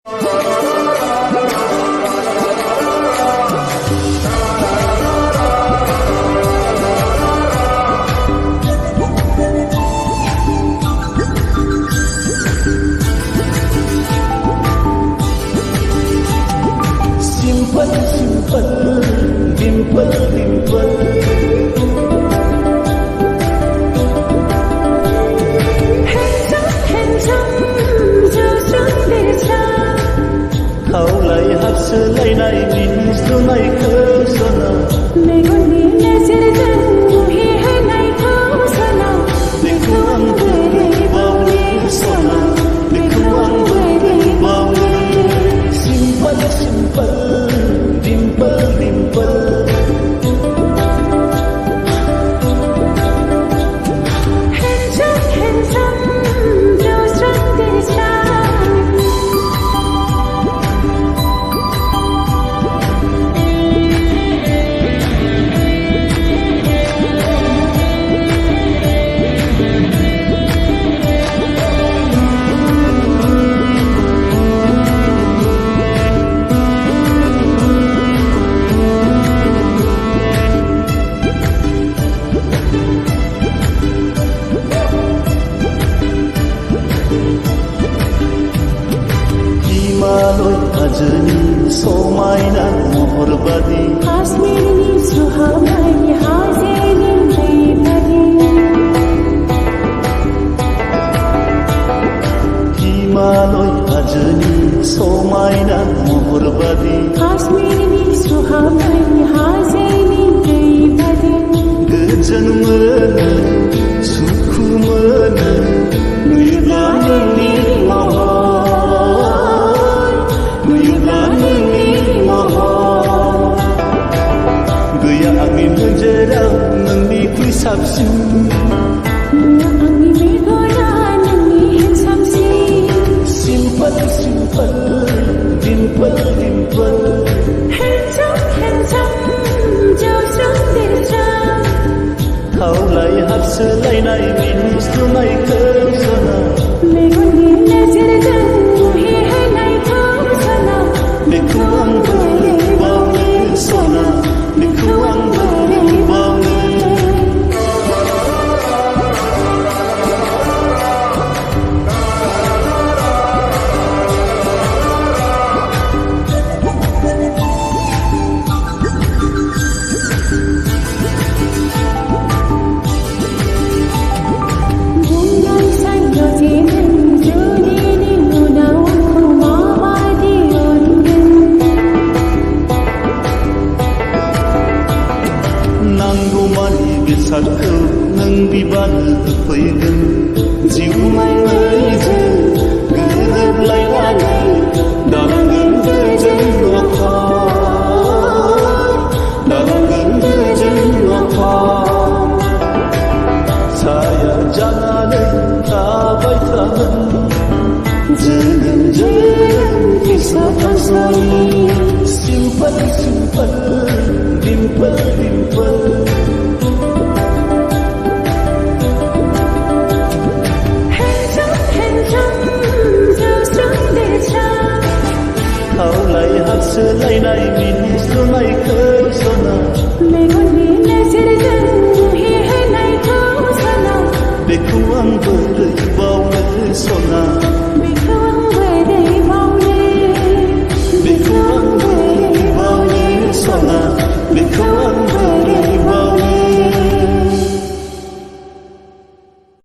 Simple, dimple. Khâu lại hát sơ lấy này mình số này khơi sona. Megoni nazar jan hi hai nai khao sana. Dekhu ang beri bauli sona. Dekhu ang beri bauli. Simple, dimple. Handsome, just run this time. Himalay ajni somaina morbadi. Kasmirni suhamai hazeni beibadi. Himalay ajni somaina morbadi. Kasmirni suhamai hazeni beibadi. Gejan mana, suku mana, nuyulani mahal, nuyulani mahal. Gaya angin menjerang, memikul sabsu. Mula angin bergoda nani samsi. Simple, dimple. Handsome, just run this time. Khâu lại hát sơ lấy này mình số này khơi sona. Megoni nazar jan hi hai nai khao sana. Dekhu ang beri bauli sona. Dekhu ang beri bauli. Bunyan sanyo jenen juni nunau kumawadi ongen. Nanggu mani besarku nang biban faigan. Jiu mai je gerab lai lani dalam gendejan wakha. Dalam gendejan wakha. Saya jangan tabai taman. Jangan kisah kasih. Simple, dimple. Handsome, just run this time. Khâu lại hát sơ lấy này mình số này khơi sona. Megoni nazar jan hi hai nai khao sana. Dekhu ang beri bauli sona. Dekhu ang beri bauli. Dekhu ang beri bauli sona. Dekhu ang beri